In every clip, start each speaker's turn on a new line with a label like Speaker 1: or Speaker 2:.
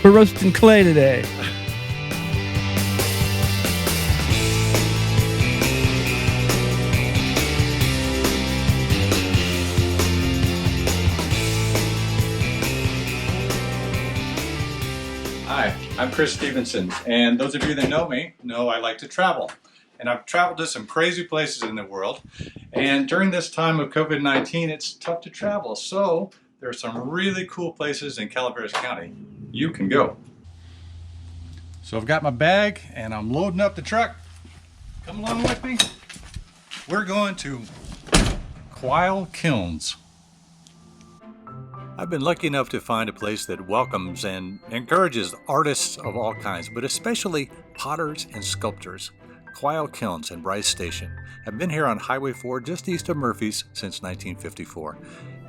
Speaker 1: We're roasting clay today.
Speaker 2: Hi, I'm Chris Stevenson, and those of you that know me know I like to travel. And I've traveled to some crazy places in the world, and during this time of COVID-19, it's tough to travel. So there are some really cool places in Calaveras County you can go. So I've got my bag, and I'm loading up the truck. Come along with me. We're going to Quyle Kilns. I've been lucky enough to find a place that welcomes and encourages artists of all kinds, but especially potters and sculptors. Quyle Kilns in Bryce Station have been here on Highway 4 just east of Murphy's since 1954.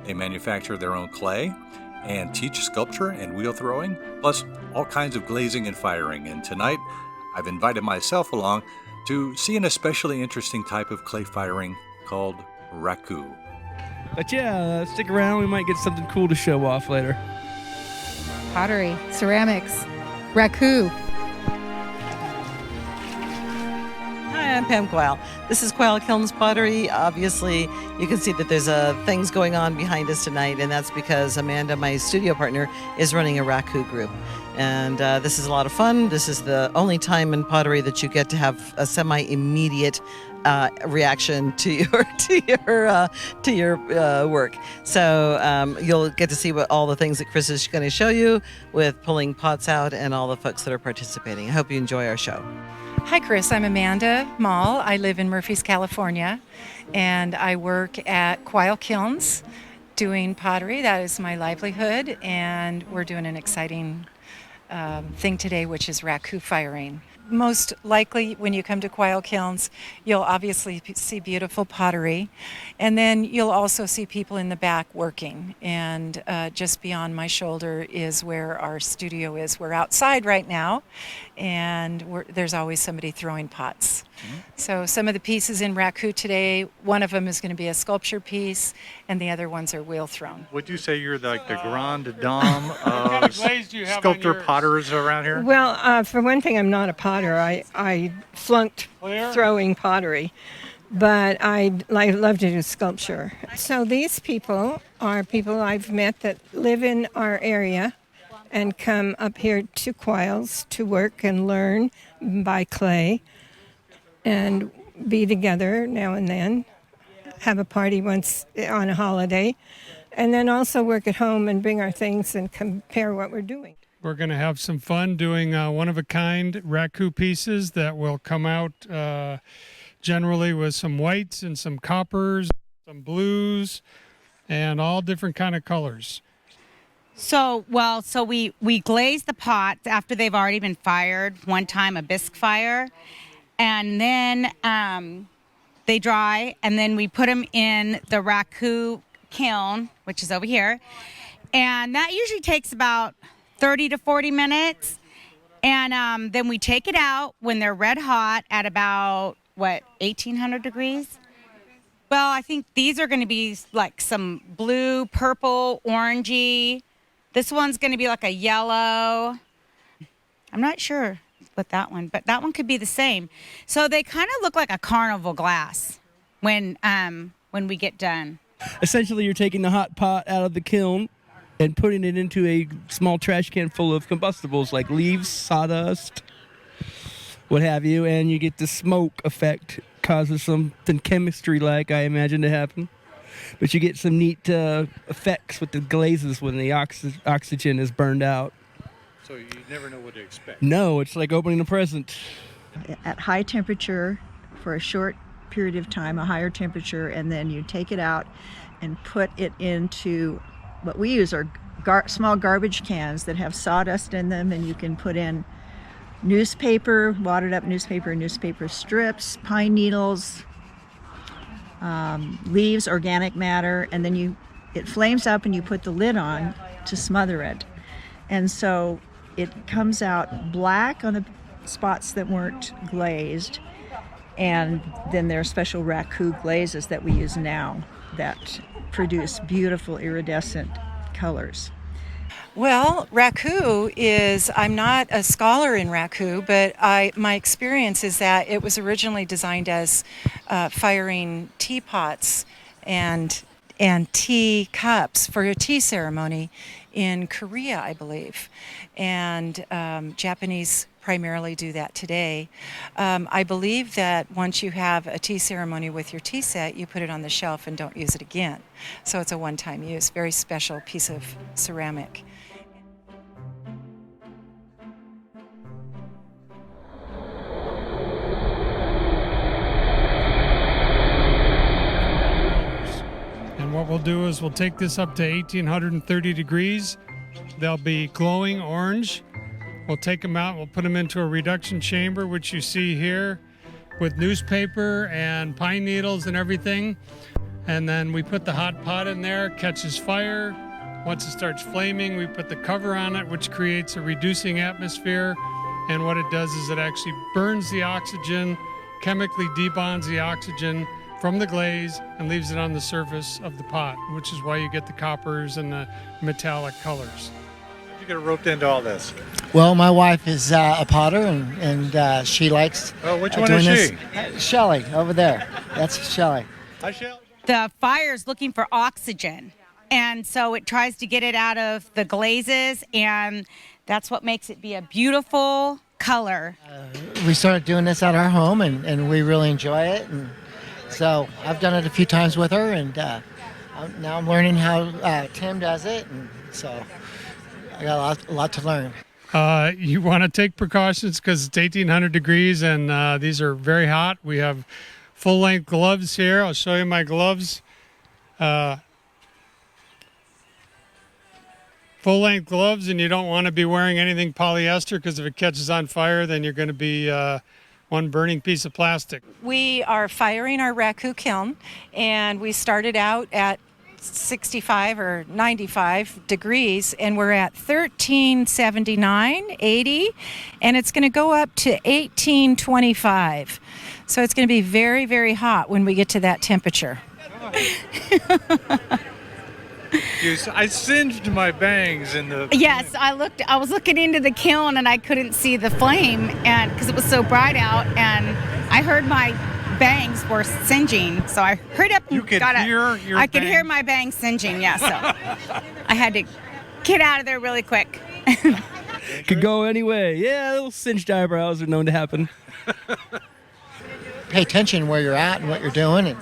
Speaker 2: They manufacture their own clay and teach sculpture and wheel throwing, plus all kinds of glazing and firing. And tonight, I've invited myself along to see an especially interesting type of clay firing called Raku.
Speaker 1: But yeah, stick around. We might get something cool to show off later.
Speaker 3: Pottery, ceramics, Raku.
Speaker 4: Hi, I'm Pam Quyle. This is Quyle Kilns Pottery. Obviously, you can see that there's things going on behind us tonight, and that's because Amanda, my studio partner, is running a Raku group. And this is a lot of fun. This is the only time in pottery that you get to have a semi-immediate reaction to your work. So you'll get to see what all the things that Chris is going to show you with pulling pots out and all the folks that are participating. I hope you enjoy our show.
Speaker 5: Hi, Chris. I'm Amanda Mall. I live in Murphy's, California, and I work at Quyle Kilns doing pottery. That is my livelihood, and we're doing an exciting thing today, which is Raku firing. Most likely, when you come to Quyle Kilns, you'll obviously see beautiful pottery, and then you'll also see people in the back working. And just beyond my shoulder is where our studio is. We're outside right now, and there's always somebody throwing pots. Mm-hmm. So some of the pieces in Raku today, one of them is going to be a sculpture piece, and the other ones are wheel thrown.
Speaker 2: Would you say you're like the grande dame of sculptor potters around here?
Speaker 6: Well, for one thing, I'm not a potter. I flunked throwing pottery, but I love to do sculpture. So these people are people I've met that live in our area and come up here to Quyle's to work and learn, buy clay, and be together now and then, have a party once on a holiday, and then also work at home and bring our things and compare what we're doing.
Speaker 7: We're going to have some fun doing one-of-a-kind Raku pieces that will come out generally with some whites and some coppers, some blues, and all different kind of colors.
Speaker 8: So we glaze the pots after they've already been fired, one time a bisque fire, and then they dry, and then we put them in the Raku kiln, which is over here, and that usually takes about 30 to 40 minutes, and then we take it out when they're red hot at about, 1,800 degrees? Well, I think these are going to be like some blue, purple, orangey. This one's going to be like a yellow. I'm not sure with that one, but that one could be the same. So they kind of look like a carnival glass when we get done.
Speaker 1: Essentially, you're taking the hot pot out of the kiln and putting it into a small trash can full of combustibles like leaves, sawdust, what have you, and you get the smoke effect. Causes something chemistry-like, I imagine, to happen. But you get some neat effects with the glazes when the oxygen is burned out.
Speaker 2: So you never know what to expect.
Speaker 1: No, it's like opening a present.
Speaker 9: At high temperature for a short period of time, a higher temperature, and then you take it out and put it into what we use are small garbage cans that have sawdust in them, and you can put in newspaper, watered up newspaper, newspaper strips, pine needles, leaves, organic matter, and then it flames up and you put the lid on to smother it. And so it comes out black on the spots that weren't glazed, and then there are special Raku glazes that we use now that produce beautiful iridescent colors.
Speaker 5: Well, Raku is, I'm not a scholar in Raku, but my experience is that it was originally designed as firing teapots and tea cups for a tea ceremony in Korea, I believe. And Japanese primarily do that today. I believe that once you have a tea ceremony with your tea set, you put it on the shelf and don't use it again. So it's a one-time use, very special piece of ceramic.
Speaker 7: And what we'll do is we'll take this up to 1830 degrees. They'll be glowing orange. We'll take them out, we'll put them into a reduction chamber, which you see here, with newspaper and pine needles and everything. And then we put the hot pot in there, catches fire. Once it starts flaming, we put the cover on it, which creates a reducing atmosphere. And what it does is it actually burns the oxygen, chemically debonds the oxygen from the glaze and leaves it on the surface of the pot, which is why you get the coppers and the metallic colors.
Speaker 2: How'd you get roped into all this?
Speaker 10: Well, my wife is a potter, and she likes
Speaker 2: Which one
Speaker 10: doing
Speaker 2: is
Speaker 10: this.
Speaker 2: she?
Speaker 10: Shelley, over there. That's Shelley.
Speaker 2: Hi, Shelley.
Speaker 8: The fire's looking for oxygen, and so it tries to get it out of the glazes, and that's what makes it be a beautiful color.
Speaker 10: We started doing this at our home, and we really enjoy it. And so I've done it a few times with her, and now I'm learning how Tim does it, and so I got a lot to learn.
Speaker 7: You want to take precautions because it's 1800 degrees and these are very hot. We have full-length gloves here. I'll show you my gloves. Full-length gloves, and you don't want to be wearing anything polyester because if it catches on fire, then you're going to be one burning piece of plastic.
Speaker 5: We are firing our Raku kiln, and we started out at 65 or 95 degrees, and we're at 1379, 80, and it's going to go up to 1825. So it's going to be very, very hot when we get to that temperature.
Speaker 2: I singed my bangs in the...
Speaker 8: Yes, I was looking into the kiln and I couldn't see the flame, and because it was so bright out, and I heard my bangs were singeing, so I hurried up and I could hear my bangs singeing, yeah, so I had to get out of there really quick.
Speaker 1: Could go anyway. Yeah, little singed eyebrows are known to happen.
Speaker 10: Pay attention where you're at and what you're doing,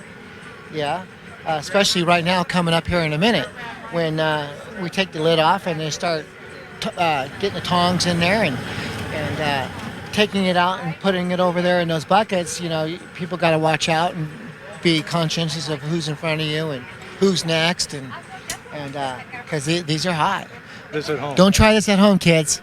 Speaker 10: and especially right now coming up here in a minute when we take the lid off and they start getting the tongs in there and taking it out and putting it over there in those buckets. You know, people got to watch out and be conscientious of who's in front of you and who's next, and because these are hot.
Speaker 2: This at home.
Speaker 10: Don't try this at home, kids.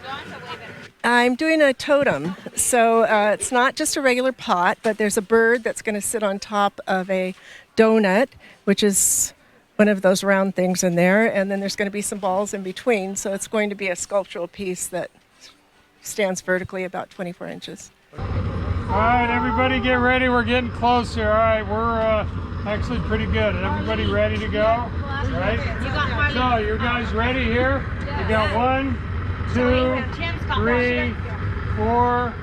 Speaker 11: I'm doing a totem, so it's not just a regular pot, but there's a bird that's going to sit on top of a donut, which is one of those round things in there, and then there's going to be some balls in between, so it's going to be a sculptural piece that stands vertically about 24 inches.
Speaker 7: All right, everybody get ready. We're getting close here. All right, we're actually pretty good. Everybody ready to go? Right? So, you guys ready here? You got 1, 2, 3, 4.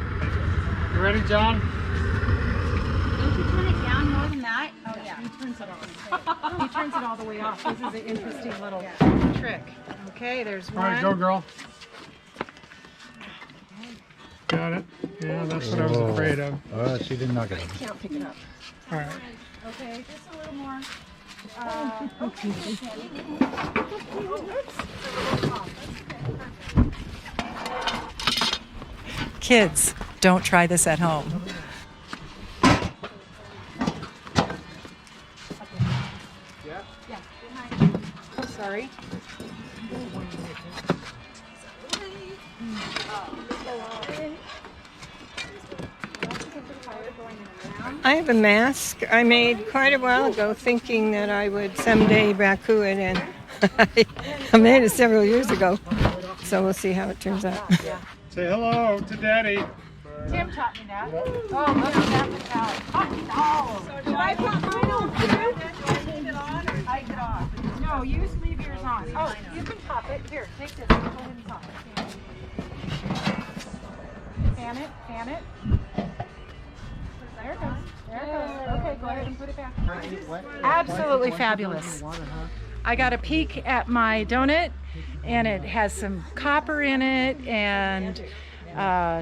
Speaker 7: You ready, John?
Speaker 8: Don't you turn it down more than that? Oh, yeah.
Speaker 5: He turns it off. He turns it all the way off. This is an interesting little trick. Okay, there's one.
Speaker 7: All right, go, girl. Got it? Yeah, that's what I was afraid of.
Speaker 2: She didn't knock it
Speaker 11: I can't pick it up.
Speaker 7: All right.
Speaker 8: Okay, just a little more.
Speaker 5: Kids, don't try this at home.
Speaker 8: Sorry.
Speaker 6: I have a mask I made quite a while ago thinking that I would someday Raku it, and I made it several years ago. So we'll see how it turns out.
Speaker 7: Say hello to Daddy.
Speaker 5: Tim taught me that. Oh, look at that metallic. Oh, no.
Speaker 8: Did I put mine on too?
Speaker 5: Do I take it on or take it off? No, you just leave yours on. Oh, you can pop it. Here, take this. Fan it, fan it. There it goes. There it goes. Okay, go ahead and put it back. Absolutely fabulous. I got a peek at my donut, and it has some copper in it and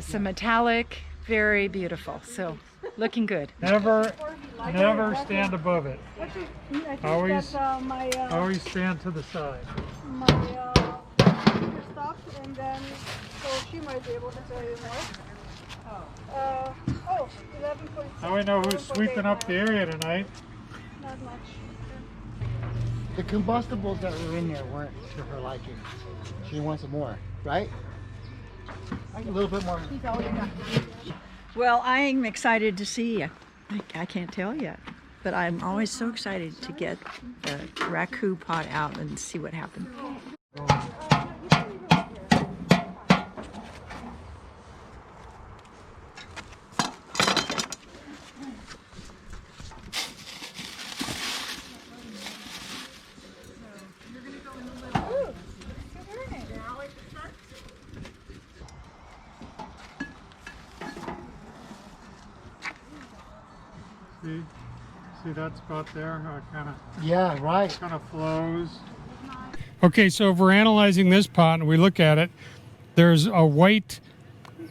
Speaker 5: some metallic. Very beautiful. So, looking good.
Speaker 7: Never stand above it. Always stand to the side.
Speaker 12: My computer stopped, and then so she might be able to tell you more. 11.6.
Speaker 7: Now we know who's sweeping up the area tonight.
Speaker 12: Not much.
Speaker 10: The combustibles that were in there weren't to her liking. She wants some more, right? A little bit more.
Speaker 9: Well, I'm excited to see. I can't tell yet, but I'm always so excited to get the Raku pot out and see what happens.
Speaker 7: See that spot there? How it kind of flows. Okay, so if we're analyzing this pot and we look at it, there's a white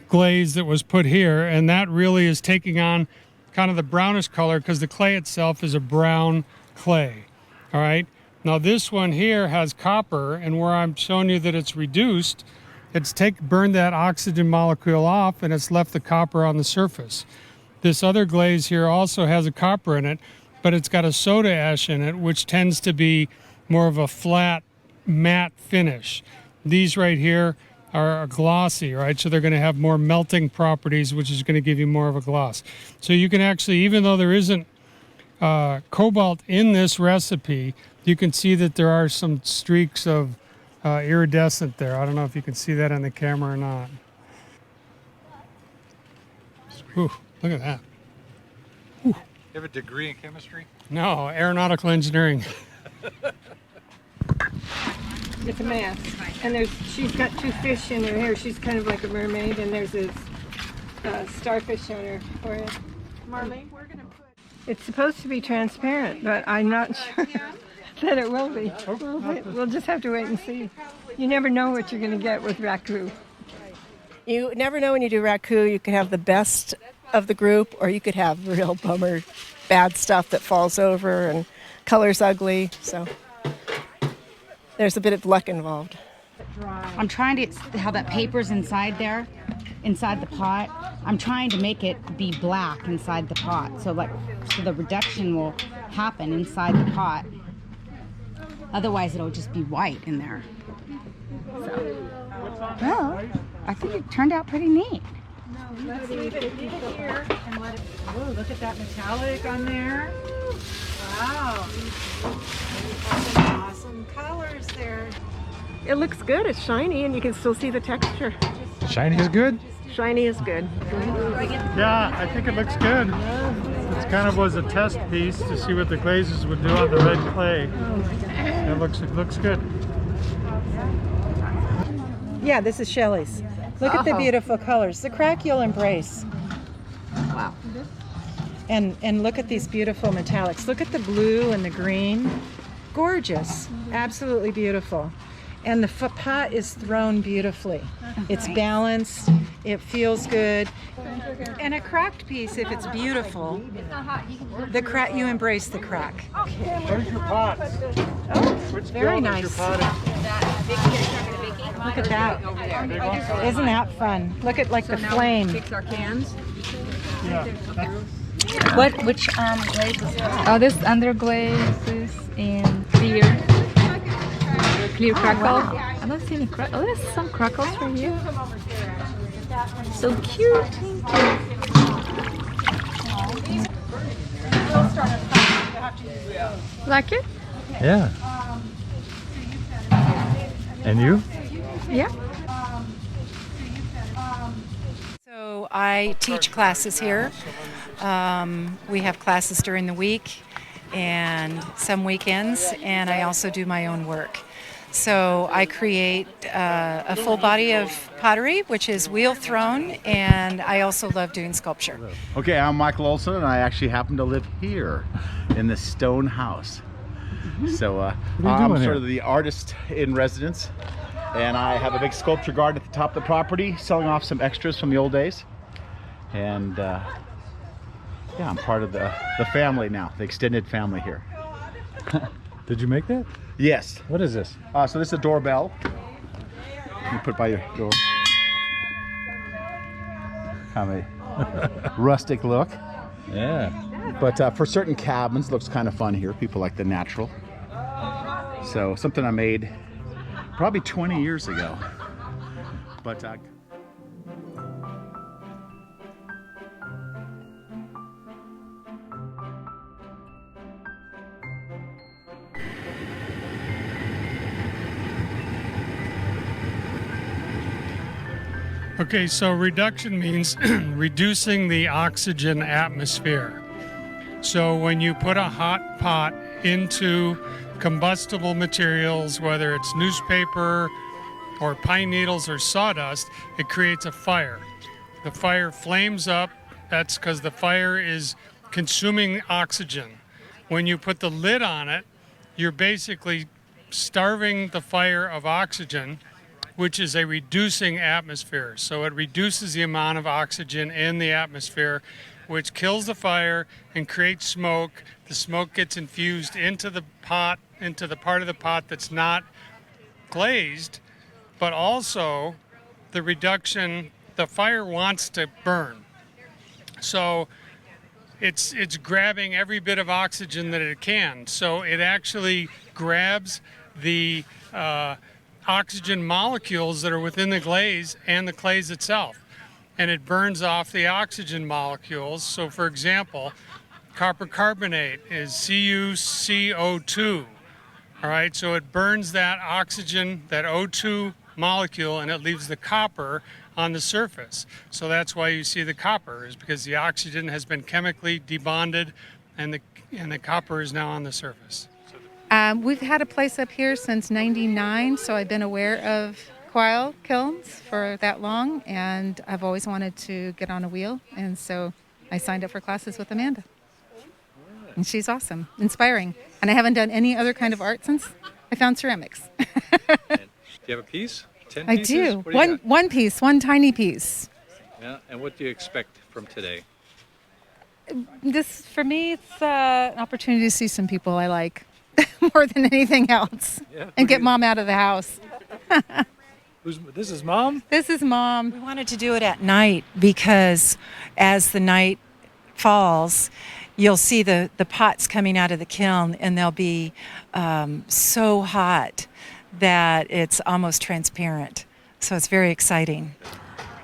Speaker 7: glaze that was put here, and that really is taking on kind of the brownish color because the clay itself is a brown clay. All right. Now this one here has copper, and where I'm showing you that it's reduced, it's burned that oxygen molecule off, and it's left the copper on the surface. This other glaze here also has a copper in it, but it's got a soda ash in it, which tends to be more of a flat, matte finish. These right here are glossy, right? So they're going to have more melting properties, which is going to give you more of a gloss. So you can actually, even though there isn't cobalt in this recipe, you can see that there are some streaks of iridescent there. I don't know if you can see that on the camera or not. Ooh, look at that.
Speaker 2: You have a degree in chemistry?
Speaker 7: No, aeronautical engineering.
Speaker 6: It's a mess. And she's got two fish in her hair. She's kind of like a mermaid, and there's a starfish on her forehead.
Speaker 12: Marlene, we're going to put...
Speaker 6: It's supposed to be transparent, but I'm not sure that it will be. We'll just have to wait and see. You never know what you're going to get with Raku.
Speaker 11: You never know when you do Raku. You could have the best of the group, or you could have real bummer, bad stuff that falls over and color's ugly. So there's a bit of luck involved.
Speaker 8: I'm trying to how that paper's inside there, inside the pot. I'm trying to make it be black inside the pot, so the reduction will happen inside the pot. Otherwise, it'll just be white in there. So, well, I think it turned out pretty neat.
Speaker 5: Let's leave it here and let it. Oh, look at that metallic on there. Wow. Awesome colors there.
Speaker 11: It looks good. It's shiny, and you can still see the texture.
Speaker 2: Shiny is good?
Speaker 11: Shiny is good.
Speaker 7: Yeah, I think it looks good. It kind of was a test piece to see what the glazes would do on the red clay. It looks good.
Speaker 5: Yeah, this is Shelley's. Look at the beautiful colors. The crack you'll embrace.
Speaker 9: Wow.
Speaker 5: And look at these beautiful metallics. Look at the blue and the green. Gorgeous. Absolutely beautiful. And the pot is thrown beautifully. It's balanced. It feels good. And a cracked piece, if it's beautiful, the crack, you embrace the crack.
Speaker 7: Where's your pot?
Speaker 5: Oh, very nice. Look at that. Isn't that fun? Look at the flame.
Speaker 12: Fix our cans.
Speaker 7: Yeah.
Speaker 3: Which glaze is that? Oh, this underglaze is in clear crackle. I don't see any crackle. Oh, there's some crackles for you. So cute. Like it?
Speaker 2: Yeah. And you?
Speaker 3: Yeah.
Speaker 5: So I teach classes here. We have classes during the week and some weekends, and I also do my own work. So I create a full body of pottery, which is wheel thrown, and I also love doing sculpture.
Speaker 13: Okay, I'm Michael Olson, and I actually happen to live here in the stone house. So I'm sort of the artist in residence, and I have a big sculpture garden at the top of the property, selling off some extras from the old days. And yeah, I'm part of the family now, the extended family here.
Speaker 14: Did you make that?
Speaker 13: Yes.
Speaker 14: What is this?
Speaker 13: So this is a doorbell. You put it by your door. Kind of a rustic look.
Speaker 14: Yeah.
Speaker 13: But for certain cabins, it looks kind of fun here. People like the natural. So something I made probably 20 years ago. But
Speaker 7: Okay, so reduction means reducing the oxygen atmosphere. So when you put a hot pot into combustible materials, whether it's newspaper or pine needles or sawdust, it creates a fire. The fire flames up. That's because the fire is consuming oxygen. When you put the lid on it, you're basically starving the fire of oxygen, which is a reducing atmosphere. So it reduces the amount of oxygen in the atmosphere, which kills the fire and creates smoke. The smoke gets infused into the pot, into the part of the pot that's not glazed, but also the reduction, the fire wants to burn. So it's grabbing every bit of oxygen that it can. So it actually grabs the oxygen molecules that are within the glaze and the glaze itself, and it burns off the oxygen molecules. So for example, copper carbonate is CuCO2. All right, so it burns that oxygen, that O2 molecule, and it leaves the copper on the surface. So that's why you see the copper, is because the oxygen has been chemically debonded and the copper is now on the surface.
Speaker 5: We've had a place up here since '99, so I've been aware of Quyle Kilns for that long, and I've always wanted to get on a wheel, and so I signed up for classes with Amanda. And she's awesome, inspiring. And I haven't done any other kind of art since I found ceramics.
Speaker 2: Do you have a piece? 10
Speaker 5: I
Speaker 2: pieces?
Speaker 5: do.
Speaker 2: What you got?
Speaker 5: One piece, one tiny piece.
Speaker 2: Yeah, and what do you expect from today?
Speaker 5: This, for me, it's an opportunity to see some people I like more than anything else,
Speaker 2: Yeah,
Speaker 5: and get Mom out of the house.
Speaker 2: This is Mom?
Speaker 5: This is Mom.
Speaker 3: We wanted to do it at night because as the night falls, you'll see the pots coming out of the kiln, and they'll be so hot that it's almost transparent. So it's very exciting.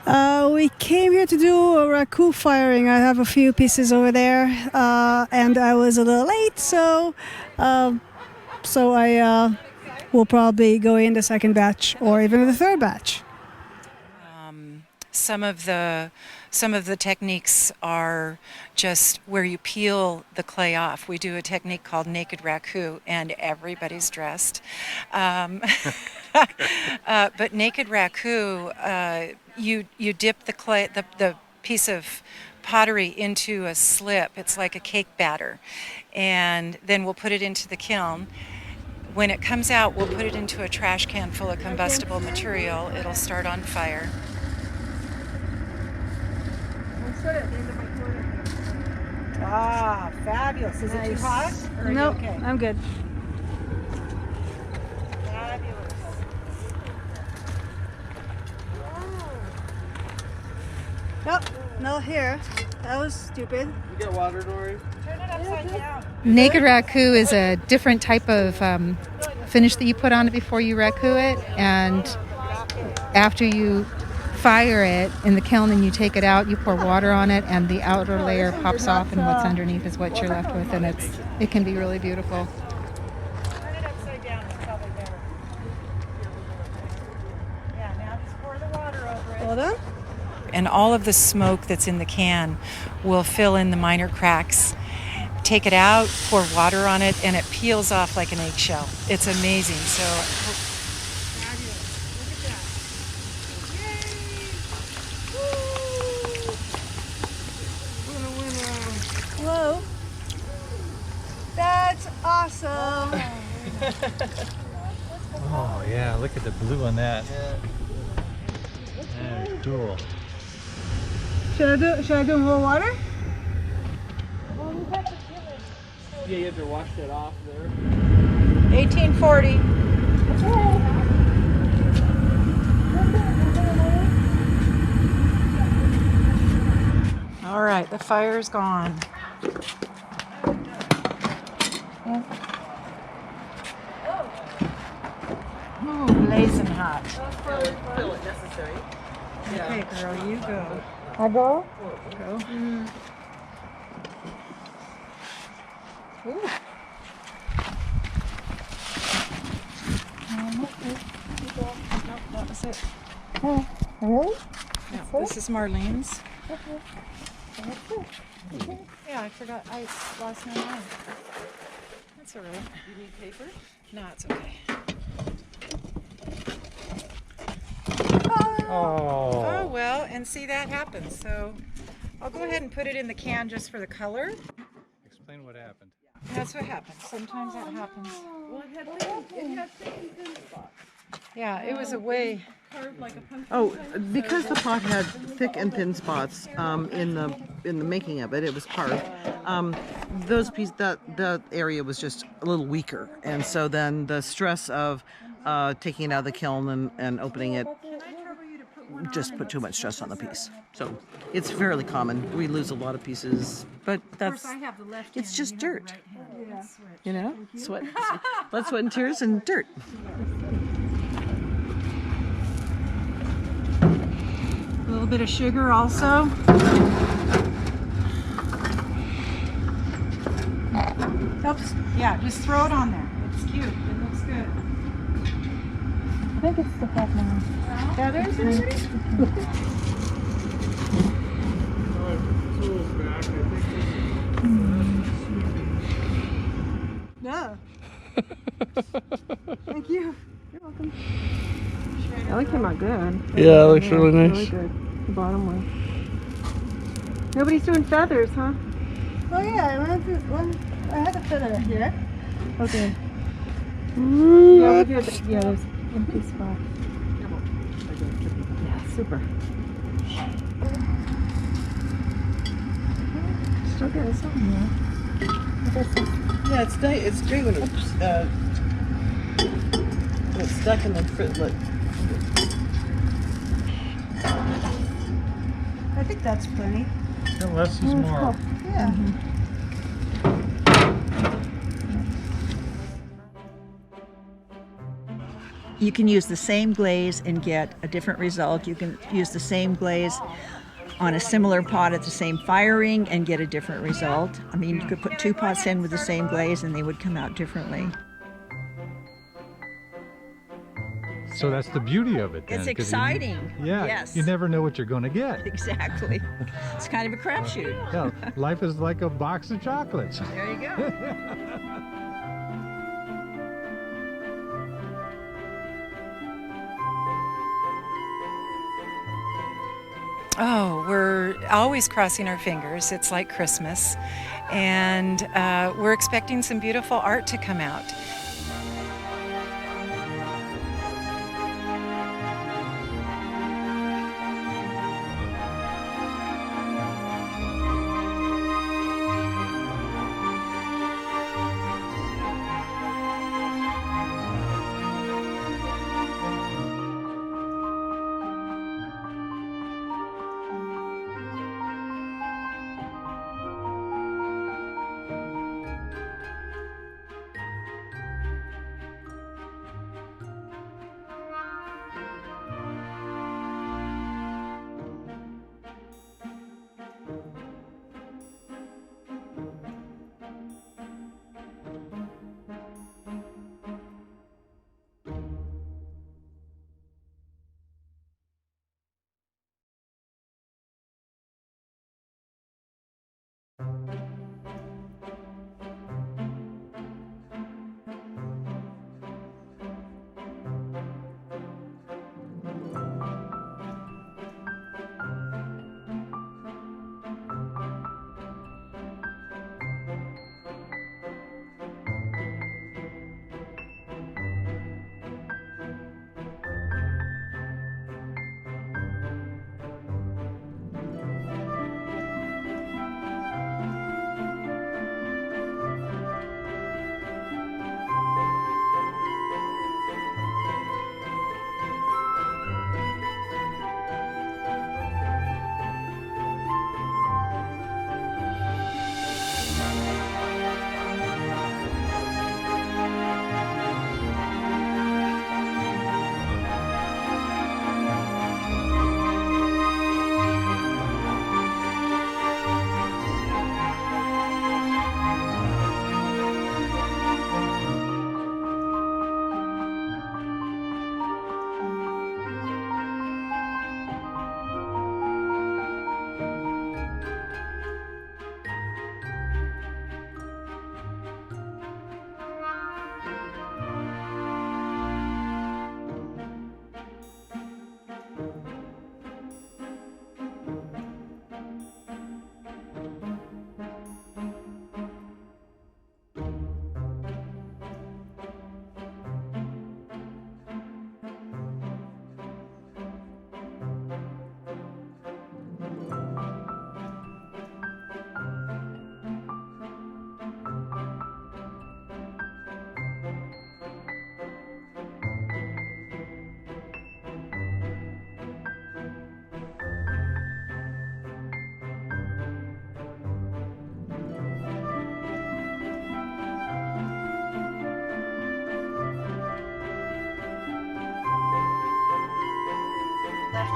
Speaker 12: We came here to do a Raku firing. I have a few pieces over there, and I was a little late, so I will probably go in the second batch or even the third batch.
Speaker 3: Some of the techniques are just where you peel the clay off. We do a technique called naked raku, and everybody's dressed. But naked raku, you dip the clay, the piece of pottery into a slip. It's like a cake batter, and then we'll put it into the kiln. When it comes out, we'll put it into a trash can full of combustible material. It'll start on fire.
Speaker 15: Ah, fabulous. Is it too hot? Or are you
Speaker 12: Nope,
Speaker 15: okay?
Speaker 12: I'm good.
Speaker 15: Fabulous.
Speaker 12: Nope, no here. That was stupid.
Speaker 1: You get water, Dory?
Speaker 15: Turn it upside down.
Speaker 5: Naked raku is a different type of finish that you put on it before you raku it, and after you fire it in the kiln and you take it out, you pour water on it, and the outer layer pops off, and what's underneath is what you're left with, and it can be really beautiful.
Speaker 15: Turn it upside down. It's probably better. Yeah, now just pour the water over it.
Speaker 12: Hold on.
Speaker 3: And all of the smoke that's in the can will fill in the minor cracks. Take it out, pour water on it, and it peels off like an eggshell. It's amazing. So
Speaker 12: That's awesome.
Speaker 14: Oh yeah, look at the blue on that. That's cool.
Speaker 12: Should I do more water?
Speaker 1: Yeah, you have to wash that off there.
Speaker 3: 1840. All right, the fire is gone. Ooh, blazing hot.
Speaker 4: necessary.
Speaker 3: Okay, girl, you go.
Speaker 12: I go?
Speaker 3: Go. Ooh. Nope, that was it.
Speaker 12: Oh, really?
Speaker 3: No, this is Marlene's.
Speaker 12: Okay.
Speaker 3: Yeah, I forgot. I lost my mind. That's all right.
Speaker 4: You need paper?
Speaker 3: No, it's okay.
Speaker 14: Oh.
Speaker 3: Oh, well, and see, that happens. So I'll go ahead and put it in the can just for the color.
Speaker 14: Explain what happened.
Speaker 3: That's what happens. Sometimes that happens.
Speaker 4: Well, it had thick and thin spots.
Speaker 3: Yeah, it was a way.
Speaker 4: Oh, because the pot had thick and thin spots in the making of it, it was carved. That area was just a little weaker, and so then the stress of taking it out of the kiln and opening it just put too much stress on the piece. So it's fairly common. We lose a lot of pieces, but that's it's just dirt. You know, sweat, blood, sweat, and tears, and dirt.
Speaker 3: A little bit of sugar also. Oops. Yeah, just throw it on there. It's cute. It looks good.
Speaker 12: I think it's the hot now.
Speaker 3: Yeah, there's it.
Speaker 12: Yeah. Thank you. You're welcome. That one came out good.
Speaker 1: Yeah, it looks really nice.
Speaker 12: Really good. The bottom one. Nobody's doing feathers, huh? Oh yeah, I had a feather here. Okay. Yeah, there's empty spot.
Speaker 4: Yeah, super.
Speaker 12: Still getting something there.
Speaker 4: Yeah, it's great when it's stuck in the fritlet.
Speaker 12: I think that's plenty.
Speaker 14: Less is more.
Speaker 12: Yeah.
Speaker 9: You can use the same glaze and get a different result. You can use the same glaze on a similar pot at the same firing and get a different result. I mean, you could put 2 pots in with the same glaze and they would come out differently.
Speaker 14: So that's the beauty of it then.
Speaker 9: It's
Speaker 14: 'cause
Speaker 9: exciting.
Speaker 14: Yeah,
Speaker 9: Yes.
Speaker 14: you never know what you're going to get.
Speaker 9: Exactly. It's kind of a crapshoot.
Speaker 14: Yeah, life is like a box of chocolates.
Speaker 9: There you go.
Speaker 3: Oh, we're always crossing our fingers. It's like Christmas. And we're expecting some beautiful art to come out.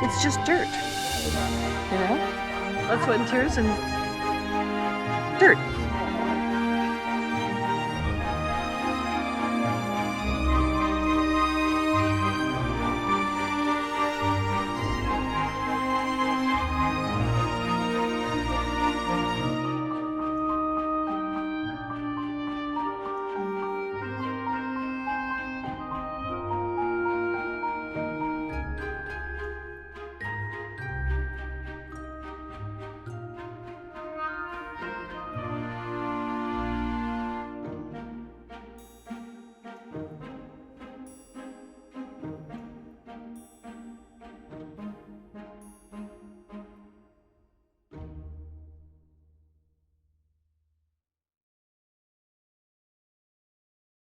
Speaker 12: It's just dirt. You know? Blood, sweat, and tears, and